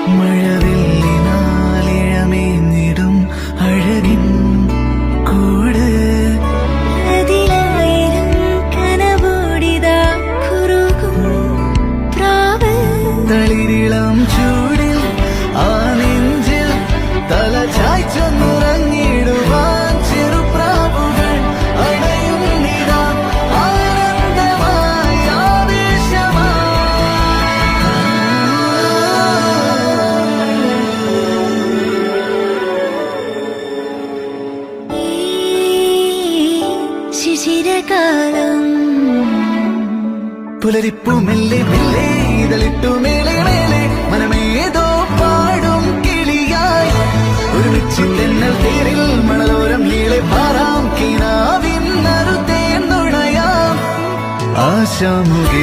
മഴവില്ലിനാലിഴമേഞ്ഞിടും അഴകിൻ കൂട് അതിലായിരം കനവോടിതാ കുറുകും പ്രാവ് തളിരിളം ചൂടിൽ ആ നെഞ്ചിൽ തല ചായ്ച്ചൊന്നുറങ്ങിടുവാൻ ചെറുപ്രാവുകൾ അടയുന്നിതാ ആനന്ദമായി ഈ ശിശിരകാലം പുലരിപ്പു മെല്ലെ മെല്ലെ ഇതളിട്ടു മേലെ മേലെ മനമേതോ പാടും കിളിയായി ഒരുമിച്ചില്ലെന്നൽ തേരിൽ മണലോരം നീളെ പാറാം കിനാവിൻ നറുതേ നുണയാം ആശാമുഖേ